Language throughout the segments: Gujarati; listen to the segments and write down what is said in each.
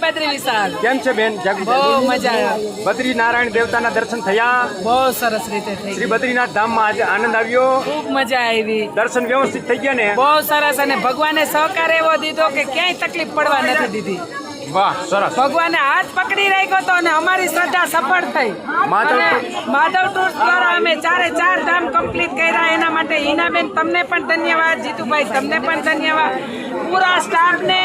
બદ્રી વિશાલ કેમ છે બેન? બહુ મજા આવી, બદ્રી નારાયણ દેવતાના દર્શન થયા? બહુ સરસ રીતે થઈ શ્રી બદ્રીનાથ ધામમાં આજે આનંદ આવ્યો? ખૂબ મજા આવી, દર્શન વ્યવસ્થિત થઈ ગયા ને? બહુ સરસ. અને ભગવાને સહકાર એવો દીધો કે ક્યાંય તકલીફ પડવા નથી દીધી. વાહ, સરસ. ભગવાને હાથ પકડી રાખ્યો તો અને અમારી શ્રદ્ધા સફળ થઈ. માધવ ટૂર્સ દ્વારા અમે 4 ધામ કમ્પ્લીટ કર્યા. એના માટે હિનાબેન તમને પણ ધન્યવાદ, જીતુભાઈ તમને પણ ધન્યવાદ, પૂરા સ્ટાફને,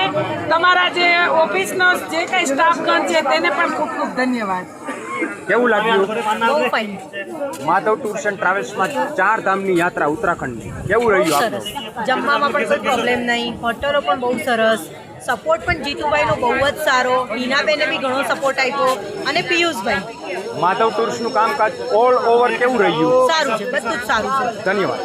તમારા જે ઓફિસનો જે કઈ સ્ટાફગણ છે તેને પણ ખૂબ ખૂબ ધન્યવાદ. કેવું લાગ્યું? બહુ ફાઇન. માધવ ટૂર્સ એન્ડ ટ્રાવેલ્સમાં 4 ધામની યાત્રા ઉત્તરાખંડની કેવું રહ્યું આપનું? સરસ. જમવામાં પણ કોઈ પ્રોબ્લેમ નહીં, હોટલો પણ બહુ સરસ, સપોર્ટ પણ જીતુભાઈનો બહુ જ સારો, હિનાબેને બી ઘણો સપોર્ટ આપ્યો અને પિયુષભાઈ. માધવ ટૂર્સનું કામકાજ ઓલ ઓવર કેવું રહ્યું? સારું છે, બધું જ સારું છે. ધન્યવાદ.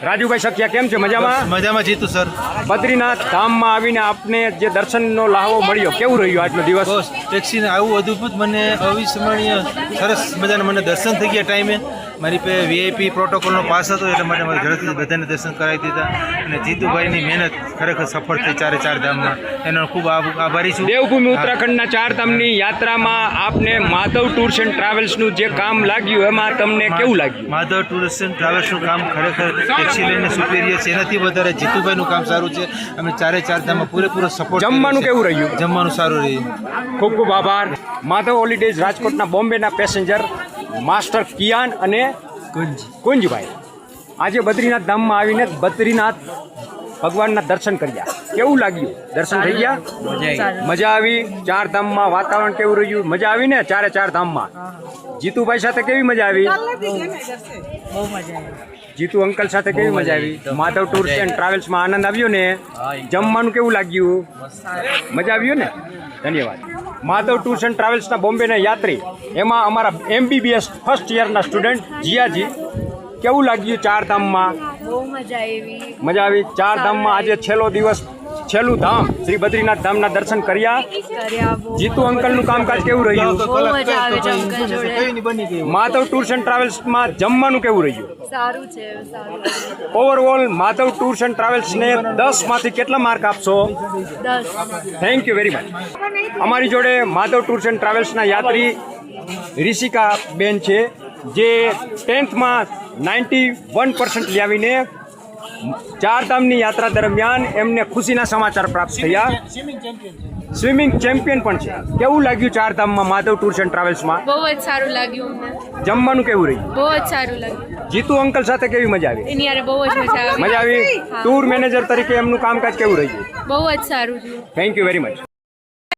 રાજુભાઈ સખિયા કેમ છે? મજામાં? મજામાં જીતું સર. બદ્રીનાથ ધામમાં આવીને આપને જે દર્શનનો લાહવો મળ્યો, કેવું રહ્યું આજનો દિવસ? બસ ટેક્સીને આવું અદ્ભુત, મને અવિસ્મરણીય સરસ મજાના મને દર્શન થઈ ગયા ટાઈમે. મારી પાસે વીઆઈપી પ્રોટોકોલનો પાસ હતો એટલે માટે મારે ઝડપથી બધાને દર્શન કરાવી દીધા. અને જીતુભાઈની મહેનત ખરેખર સફળ થઈ 4 ધામમાં, એનો ખૂબ આભારી છું. દેવભૂમિ ઉત્તરાખંડના 4 ધામની યાત્રામાં આપને માધવ ટૂર્સ એન્ડ ટ્રાવેલ્સનું જે કામ લાગ્યું એમાં તમને કેવું લાગ્યું? માધવ ટૂર્સ એન્ડ ટ્રાવેલ્સનું કામ ખરેખર ટેક્સી લઈને સુપેરિયર છે. એનાથી વધારે જીતુભાઈનું કામ સારું છે. અમે 4 ધામમાં પૂરેપૂરો સપોર્ટ. જમવાનું કેવું રહ્યું? જમવાનું સારું રહ્યું. ખૂબ ખૂબ આભાર. માધવ હોલિડેઝ રાજકોટના બોમ્બેના પેસેન્જર માસ્ટર કિયાન અને કુંજભાઈ આજે બદ્રીનાથ ધામમાં આવીને બદ્રીનાથ ભગવાનના દર્શન કર્યા. કેવું લાગ્યું? દર્શન થઈ ગયા? મજા આવી? 4 ધામમાં વાતાવરણ કેવું રહ્યું? મજા આવી ને 4 ધામમાં? જીતુભાઈ સાથે કેવી મજા આવી? બહુ મજા આવી. જીતુ અંકલ સાથે કેવી મજા આવી? માધવ ટૂર્સ એન્ડ ટ્રાવેલ્સમાં આનંદ આવ્યો ને? જમવાનું કેવું લાગ્યું? મજા આવ્યું ને? ધન્યવાદ. માધવ ટૂર્સ એન્ડ ટ્રાવેલ્સના બોમ્બેના યાત્રી, એમાં અમારા MBBS ફર્સ્ટ યરના સ્ટુડન્ટ જીયાજી, કેવું લાગ્યું 4 ધામમાં? બહુ મજા આવી. મજા આવી? 4 ધામમાં આજે છેલ્લો દિવસ, છેલ્લું ધામ શ્રી બદ્રીનાથ ધામના દર્શન કર્યા. જીતુ અંકલનું કામકાજ કેવું રહ્યું? માધવ ટૂર્સ એન્ડ ટ્રાવેલ્સમાં જમવાનું કેવું રહ્યું? સારું છે, સારું. ઓવરઓલ માધવ ટૂર્સ એન્ડ ટ્રાવેલ્સને 10માંથી કેટલા માર્ક આપશો? 10. Thank you very much. અમારી જોડે માધવ ટૂર્સ એન્ડ ટ્રાવેલ્સના યાત્રી રિષિકા બેન છે, જે 10થમાં 91% લાવીને 4 ધામની યાત્રા દરમિયાન એમને ખુશીના સમાચાર પ્રાપ્ત થયા. સ્વિમિંગ ચેમ્પિયન પણ છે. કેવું લાગ્યું 4 ધામમાં માધવ ટૂર્સ એન્ડ ટ્રાવેલ્સમાં? બહુ જ સારું લાગ્યું અમને. જમવાનું કેવું રહ્યું? બહુ જ સારું લાગ્યું. જીતુ અંકલ સાથે કેવી મજા આવી? એની યારે બહુ જ મજા આવી. મજા આવી? ટૂર મેનેજર તરીકે એમનું કામકાજ કેવું રહ્યું? બહુ જ સારું રહ્યું. Thank you very much.